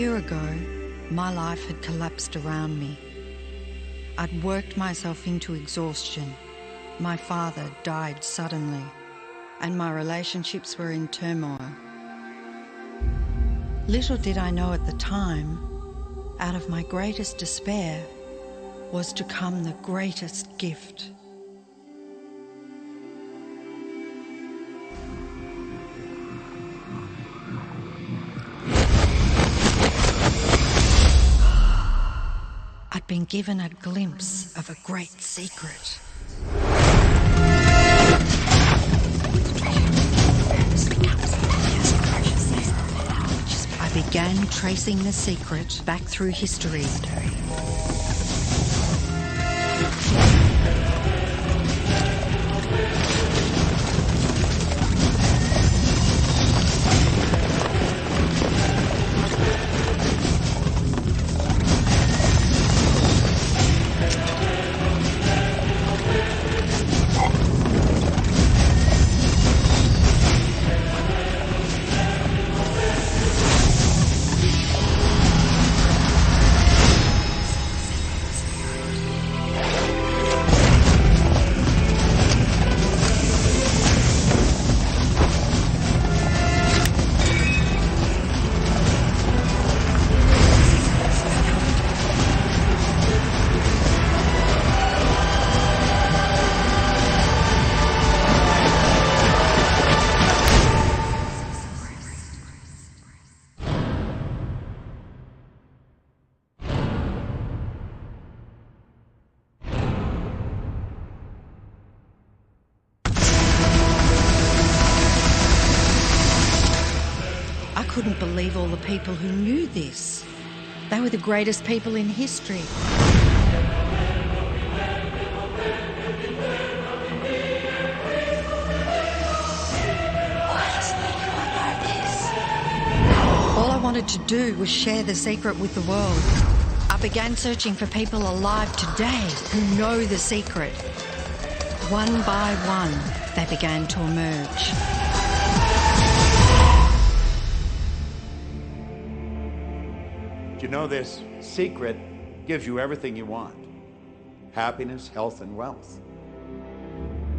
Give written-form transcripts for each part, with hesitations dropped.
year ago, my life had collapsed around me. I'd worked myself into exhaustion. My father died suddenly, and my relationships were in turmoil. Little did I know at the time, out of my greatest despair was to come the greatest gift. I'd been given a glimpse of a great secret. I began tracing the secret back through history. I couldn't believe all the people who knew this. They were the greatest people in history. All I wanted to do was share the secret with the world. I began searching for people alive today who know the secret. One by one, they began to emerge. You know, this secret gives you everything you want. Happiness, health, and wealth.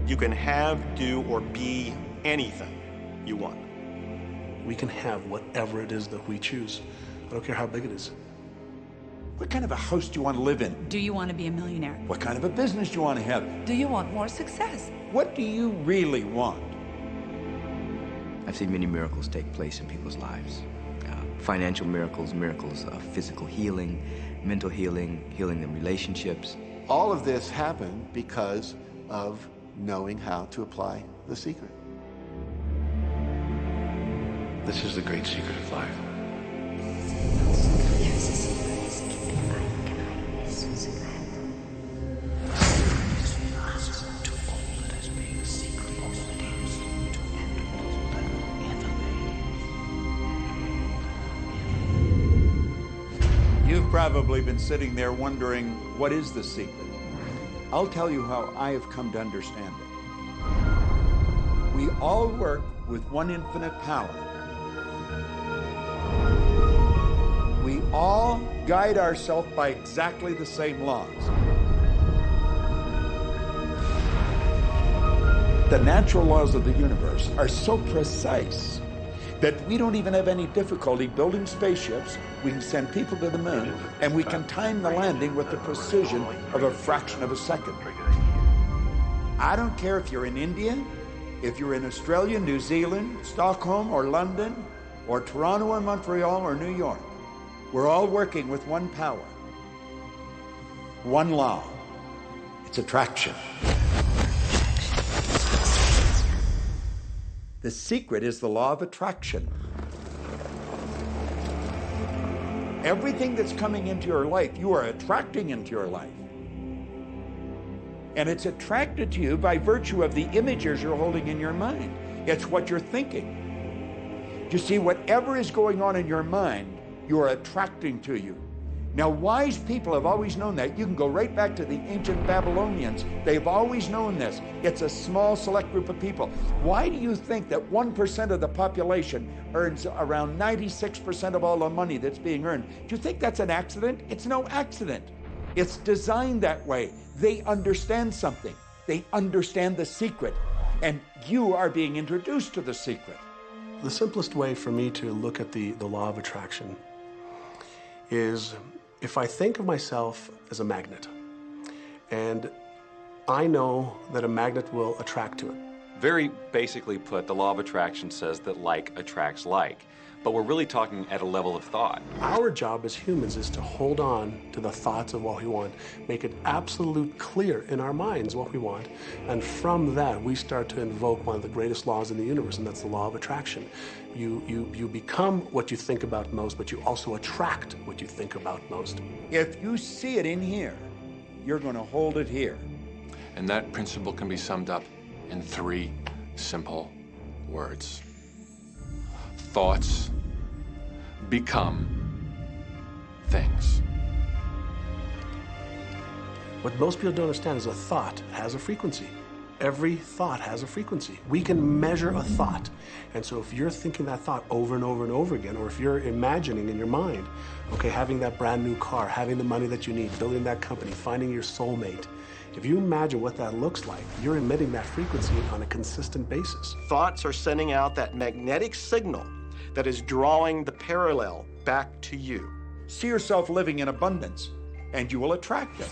You can have, do, or be anything you want. We can have whatever it is that we choose. I don't care how big it is. What kind of a house do you want to live in? Do you want to be a millionaire? What kind of a business do you want to have? Do you want more success? What do you really want? I've seen many miracles take place in people's lives. Financial miracles, miracles of physical healing, mental healing, healing in relationships. All of this happened because of knowing how to apply the secret. This is the great secret of life. You've probably been sitting there wondering, what is the secret? I'll tell you how I have come to understand it. We all work with one infinite power. We all guide ourselves by exactly the same laws. The natural laws of the universe are so precise that we don't even have any difficulty building spaceships. We can send people to the moon, and we can time the landing with the precision of a fraction of a second. I don't care if you're in India, if you're in Australia, New Zealand, Stockholm, or London, or Toronto, or Montreal, or New York. We're all working with one power, one law. It's attraction. The secret is the law of attraction. Everything that's coming into your life, you are attracting into your life. And it's attracted to you by virtue of the images you're holding in your mind. It's what you're thinking. You see, whatever is going on in your mind, you are attracting to you. Now, wise people have always known that. You can go right back to the ancient Babylonians. They've always known this. It's a small, select group of people. Why do you think that 1% of the population earns around 96% of all the money that's being earned? Do you think that's an accident? It's no accident. It's designed that way. They understand something. They understand the secret. And you are being introduced to the secret. The simplest way for me to look at the law of attraction is if I think of myself as a magnet, and I know that a magnet will attract to it. Very basically put, the law of attraction says that like attracts like, but we're really talking at a level of thought. Our job as humans is to hold on to the thoughts of what we want, make it absolute clear in our minds what we want, and from that we start to invoke one of the greatest laws in the universe, and that's the law of attraction. You become what you think about most, but you also attract what you think about most. If you see it in here, you're going to hold it here. And that principle can be summed up in 3 simple words. Thoughts become things. What most people don't understand is a thought has a frequency. Every thought has a frequency. We can measure a thought. And so if you're thinking that thought over and over and over again, or if you're imagining in your mind, okay, having that brand new car, having the money that you need, building that company, finding your soulmate, if you imagine what that looks like, you're emitting that frequency on a consistent basis. Thoughts are sending out that magnetic signal that is drawing the parallel back to you. See yourself living in abundance, and you will attract it.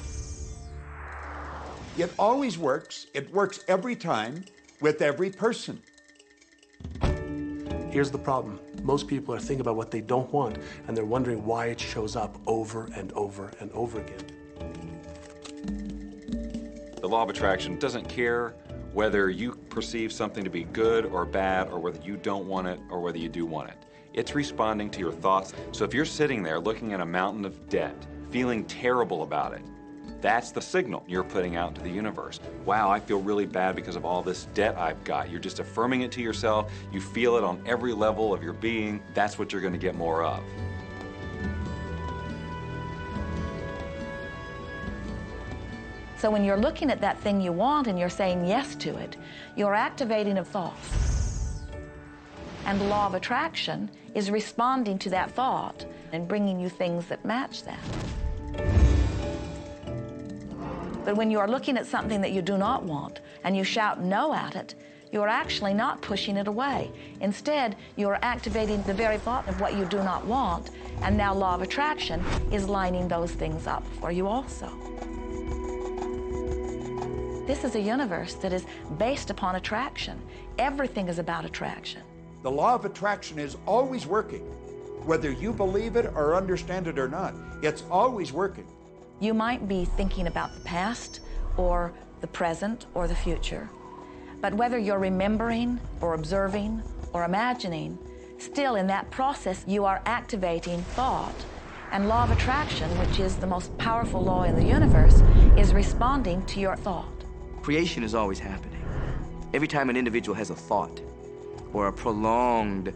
It always works. It works every time with every person. Here's the problem. Most people are thinking about what they don't want, and they're wondering why it shows up over and over and over again. The law of attraction doesn't care whether you perceive something to be good or bad, or whether you don't want it or whether you do want it. It's responding to your thoughts. So if you're sitting there looking at a mountain of debt, feeling terrible about it, that's the signal you're putting out into the universe. Wow, I feel really bad because of all this debt I've got. You're just affirming it to yourself. You feel it on every level of your being. That's what you're going to get more of. So when you're looking at that thing you want and you're saying yes to it, you're activating a thought. And the law of attraction is responding to that thought and bringing you things that match that. But when you are looking at something that you do not want and you shout no at it, you are actually not pushing it away. Instead, you are activating the very thought of what you do not want, and now law of attraction is lining those things up for you also. This is a universe that is based upon attraction. Everything is about attraction. The law of attraction is always working. Whether you believe it or understand it or not, it's always working. You might be thinking about the past or the present or the future, but whether you're remembering or observing or imagining, still in that process you are activating thought. And law of attraction, which is the most powerful law in the universe, is responding to your thought. Creation is always happening. Every time an individual has a thought or a prolonged,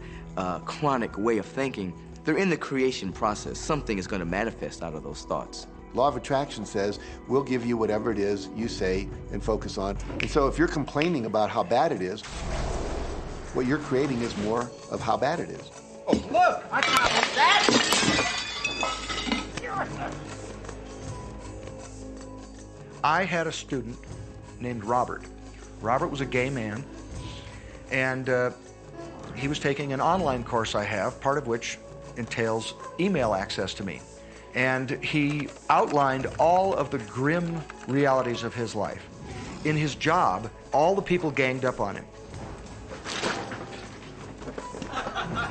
chronic way of thinking, they're in the creation process. Something is going to manifest out of those thoughts. Law of attraction says, we'll give you whatever it is you say and focus on. And so if you're complaining about how bad it is, what you're creating is more of how bad it is. Oh, look, I got that. I had a student named Robert. Robert was a gay man, and he was taking an online course I have, part of which entails email access to me. And he outlined all of the grim realities of his life. In his job, all the people ganged up on him.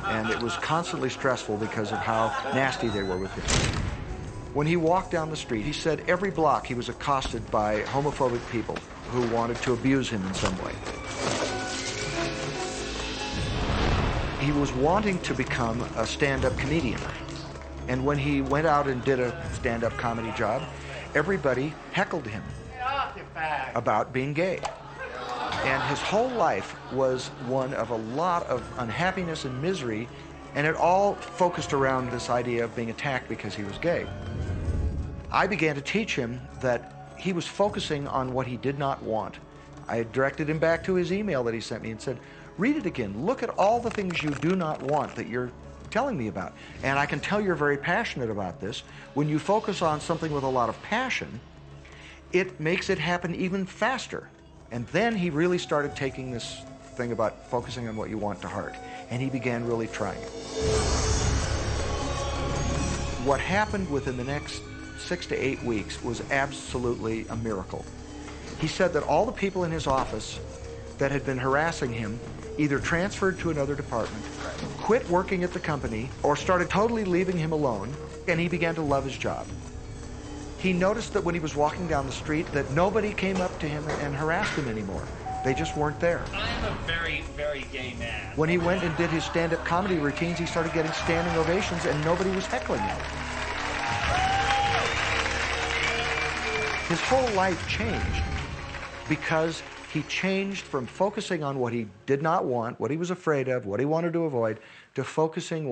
And it was constantly stressful because of how nasty they were with him. When he walked down the street, he said every block he was accosted by homophobic people who wanted to abuse him in some way. He was wanting to become a stand-up comedian. And when he went out and did a stand-up comedy job, everybody heckled him about being gay. And his whole life was one of a lot of unhappiness and misery, and it all focused around this idea of being attacked because he was gay. I began to teach him that he was focusing on what he did not want. I directed him back to his email that he sent me and said, read it again. Look at all the things you do not want that you're telling me about. And I can tell you're very passionate about this. When you focus on something with a lot of passion, it makes it happen even faster. And then he really started taking this thing about focusing on what you want to heart. And he began really trying it. What happened within the next 6 to 8 weeks was absolutely a miracle. He said that all the people in his office that had been harassing him either transferred to another department, quit working at the company, or started totally leaving him alone, and he began to love his job. He noticed that when he was walking down the street that nobody came up to him and harassed him anymore. They just weren't there. I'm a very, very gay man. When he went and did his stand-up comedy routines, he started getting standing ovations and nobody was heckling him. His whole life changed because he changed from focusing on what he did not want, what he was afraid of, what he wanted to avoid, to focusing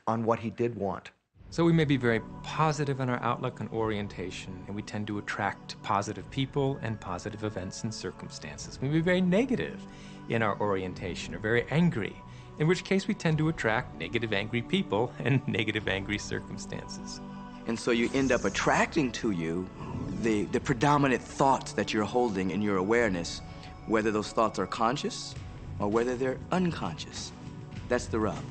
on what he did want. So we may be very positive in our outlook and orientation, and we tend to attract positive people and positive events and circumstances. We may be very negative in our orientation or very angry, in which case we tend to attract negative, angry people and negative, angry circumstances. And so you end up attracting to you the predominant thoughts that you're holding in your awareness, whether those thoughts are conscious or whether they're unconscious. That's the rub.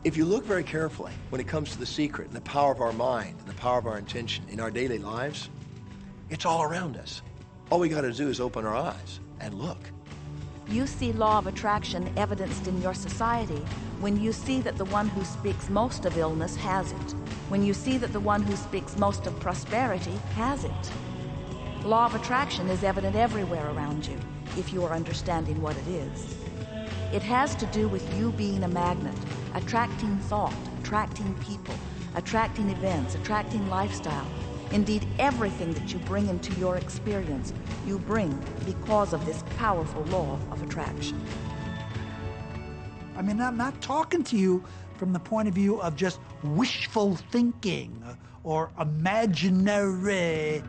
If you look very carefully when it comes to the secret and the power of our mind and the power of our intention in our daily lives, it's all around us. All we got to do is open our eyes and look. You see law of attraction evidenced in your society when you see that the one who speaks most of illness has it, when you see that the one who speaks most of prosperity has it. Law of attraction is evident everywhere around you if you are understanding what it is. It has to do with you being a magnet, attracting thought, attracting people, attracting events, attracting lifestyle. Indeed, everything that you bring into your experience, you bring because of this powerful law of attraction. I mean, I'm not talking to you from the point of view of just wishful thinking or imaginary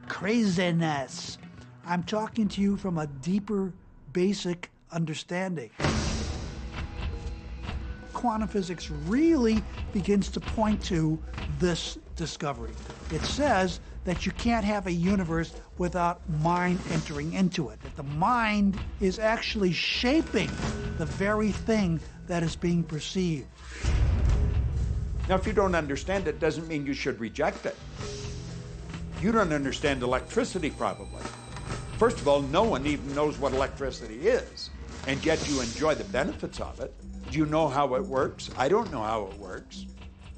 craziness. I'm talking to you from a deeper, basic understanding. Quantum physics really begins to point to this discovery. It says that you can't have a universe without mind entering into it, that the mind is actually shaping the very thing that is being perceived. Now, if you don't understand it, doesn't mean you should reject it. You don't understand electricity, probably. First of all, no one even knows what electricity is, and yet you enjoy the benefits of it. Do you know how it works? I don't know how it works,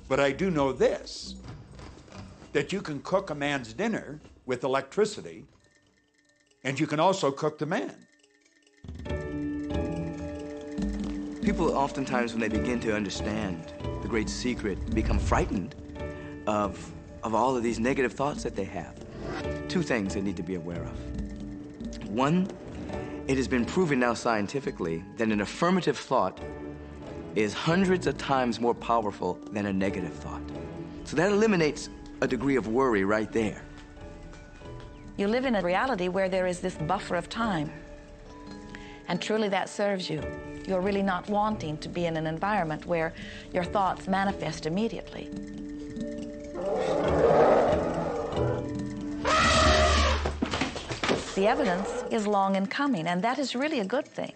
but I do know this, that you can cook a man's dinner with electricity, and you can also cook the man. People oftentimes, when they begin to understand the great secret, become frightened of all of these negative thoughts that they have. Two things they need to be aware of. One, it has been proven now scientifically that an affirmative thought is hundreds of times more powerful than a negative thought. So that eliminates a degree of worry right there. You live in a reality where there is this buffer of time, and truly that serves you. You're really not wanting to be in an environment where your thoughts manifest immediately. The evidence is long in coming, and that is really a good thing.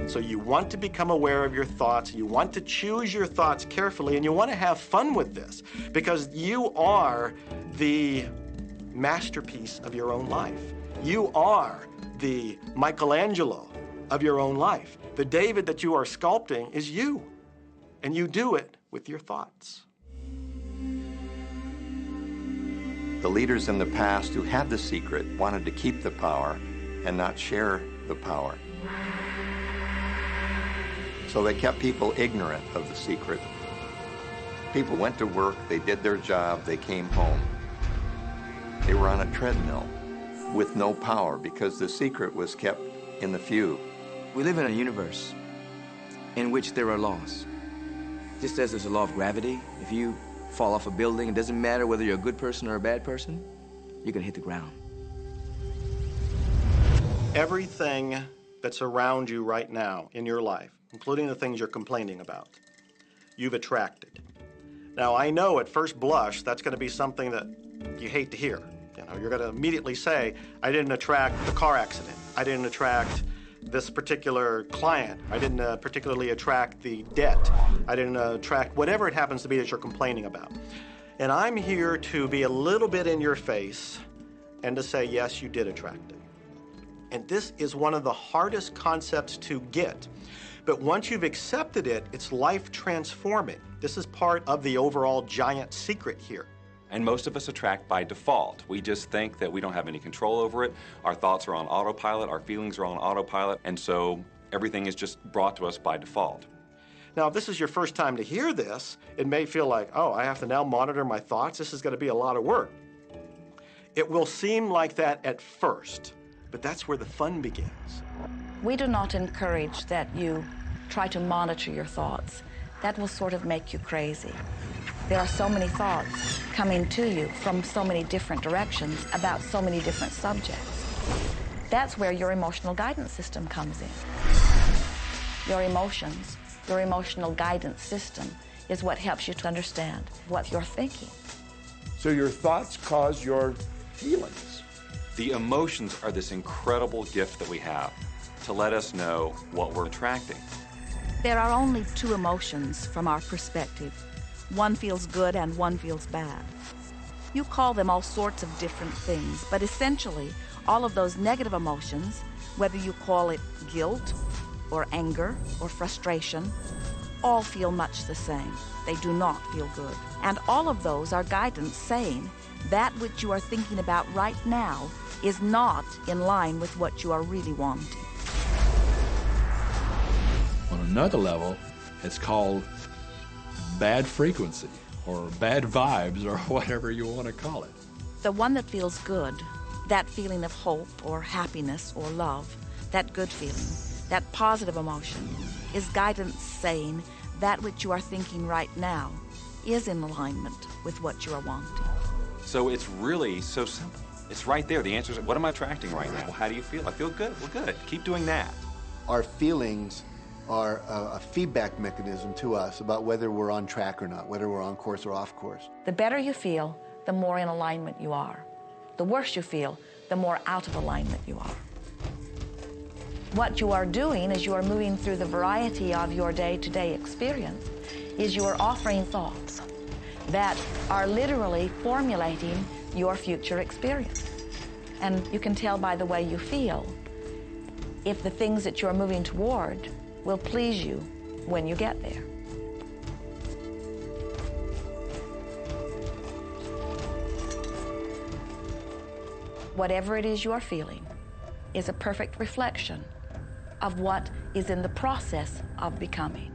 So you want to become aware of your thoughts, you want to choose your thoughts carefully, and you want to have fun with this because you are the masterpiece of your own life. You are the Michelangelo of your own life. The David that you are sculpting is you, and you do it with your thoughts. The leaders in the past who had the secret wanted to keep the power and not share the power. So they kept people ignorant of the secret. People went to work, they did their job, they came home. They were on a treadmill with no power because the secret was kept in the few. We live in a universe in which there are laws. Just as there's a law of gravity, if you fall off a building, it doesn't matter whether you're a good person or a bad person, you're gonna hit the ground. Everything that's around you right now in your life, including the things you're complaining about, you've attracted. Now, I know at first blush that's going to be something that you hate to hear. You know, you're going to immediately say, I didn't attract the car accident. I didn't attract this particular client. I didn't particularly attract the debt. I didn't attract whatever it happens to be that you're complaining about. And I'm here to be a little bit in your face and to say, yes, you did attract it. And this is one of the hardest concepts to get. But once you've accepted it, it's life transforming. This is part of the overall giant secret here. And most of us attract by default. We just think that we don't have any control over it. Our thoughts are on autopilot, our feelings are on autopilot, and so everything is just brought to us by default. Now, if this is your first time to hear this, it may feel like, oh, I have to now monitor my thoughts. This is going to be a lot of work. It will seem like that at first, but that's where the fun begins. We do not encourage that you try to monitor your thoughts. That will sort of make you crazy. There are so many thoughts coming to you from so many different directions about so many different subjects. That's where your emotional guidance system comes in. Your emotions, your emotional guidance system is what helps you to understand what you're thinking. So your thoughts cause your feelings. The emotions are this incredible gift that we have to let us know what we're attracting. There are only two emotions from our perspective. One feels good and one feels bad. You call them all sorts of different things, but essentially, all of those negative emotions, whether you call it guilt or anger or frustration, all feel much the same. They do not feel good. And all of those are guidance saying that which you are thinking about right now is not in line with what you are really wanting. On another level, it's called bad frequency or bad vibes or whatever you want to call it. The one that feels good, that feeling of hope or happiness or love, that good feeling, that positive emotion, is guidance saying that which you are thinking right now is in alignment with what you are wanting. So it's really so simple. It's right there. The answer is, what am I attracting right now? Well, how do you feel? I feel good. Well, good. Keep doing that. Our feelings are a feedback mechanism to us about whether we're on track or not, whether we're on course or off course. The better you feel, the more in alignment you are. The worse you feel, the more out of alignment you are. What you are doing as you are moving through the variety of your day-to-day experience is you are offering thoughts that are literally formulating your future experience. And you can tell by the way you feel if the things that you're moving toward will please you when you get there. Whatever it is you are feeling is a perfect reflection of what is in the process of becoming.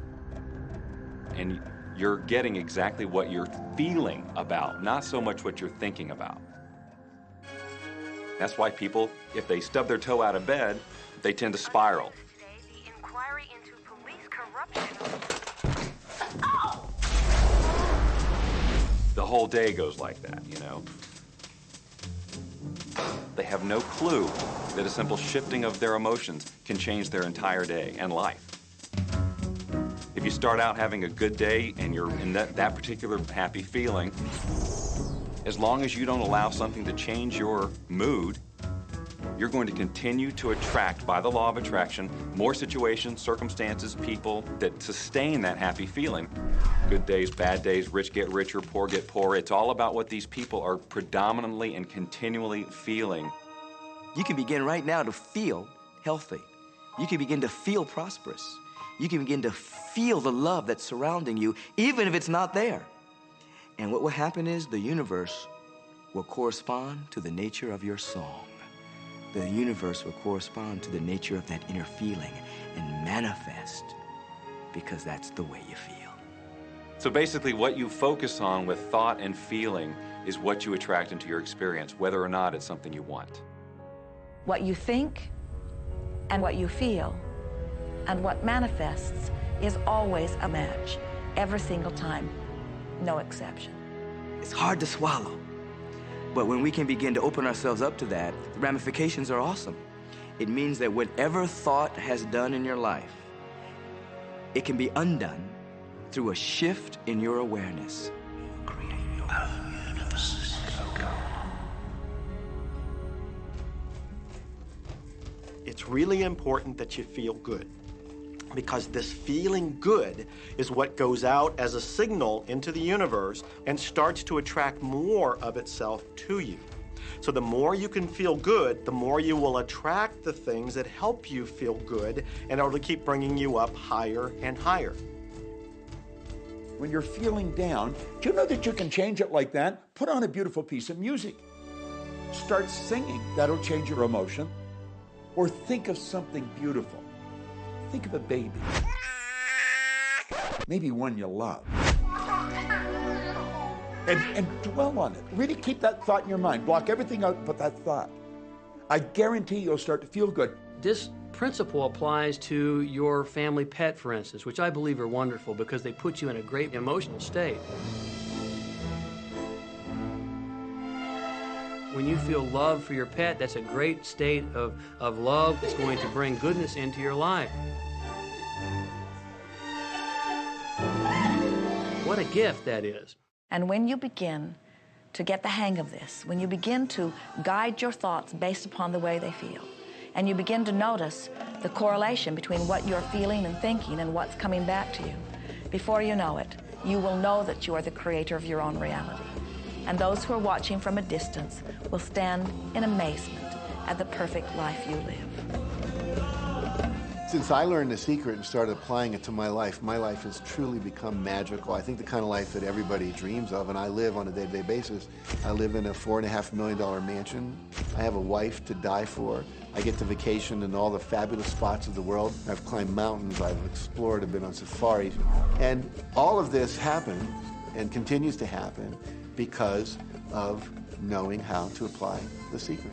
And you're getting exactly what you're feeling about, not so much what you're thinking about. That's why people, if they stub their toe out of bed, they tend to spiral. The whole day goes like that, you know? They have no clue that a simple shifting of their emotions can change their entire day and life. If you start out having a good day and you're in that particular happy feeling, as long as you don't allow something to change your mood, you're going to continue to attract, by the law of attraction, more situations, circumstances, people that sustain that happy feeling. Good days, bad days, rich get richer, poor get poorer. It's all about what these people are predominantly and continually feeling. You can begin right now to feel healthy. You can begin to feel prosperous. You can begin to feel the love that's surrounding you, even if it's not there. And what will happen is the universe will correspond to the nature of your song. The universe will correspond to the nature of that inner feeling and manifest, because that's the way you feel. So basically, what you focus on with thought and feeling is what you attract into your experience, whether or not it's something you want. What you think and what you feel and what manifests is always a match. every single time, no exception. It's hard to swallow. But when we can begin to open ourselves up to that, the ramifications are awesome. It means that whatever thought has done in your life, it can be undone through a shift in your awareness. It's really important that you feel good, because this feeling good is what goes out as a signal into the universe and starts to attract more of itself to you. So the more you can feel good, the more you will attract the things that help you feel good and it'll keep bringing you up higher and higher. When you're feeling down, do you know that you can change it like that? Put on a beautiful piece of music. Start singing. That'll change your emotion. Or think of something beautiful. Think of a baby. Maybe one you love. And dwell on it. Really keep that thought in your mind. Block everything out but that thought. I guarantee you'll start to feel good. This principle applies to your family pet, for instance, which I believe are wonderful because they put you in a great emotional state. When you feel love for your pet, that's a great state of love that's going to bring goodness into your life. What a gift that is. And when you begin to get the hang of this, when you begin to guide your thoughts based upon the way they feel, and you begin to notice the correlation between what you're feeling and thinking and what's coming back to you, before you know it, you will know that you are the creator of your own reality. And those who are watching from a distance will stand in amazement at the perfect life you live. Since I learned the secret and started applying it to my life has truly become magical. I think the kind of life that everybody dreams of, and I live on a day-to-day basis. I live in a $4.5 million mansion. I have a wife to die for. I get to vacation in all the fabulous spots of the world. I've climbed mountains, I've explored, I've been on safaris. And all of this happened and continues to happen because of knowing how to apply the secret.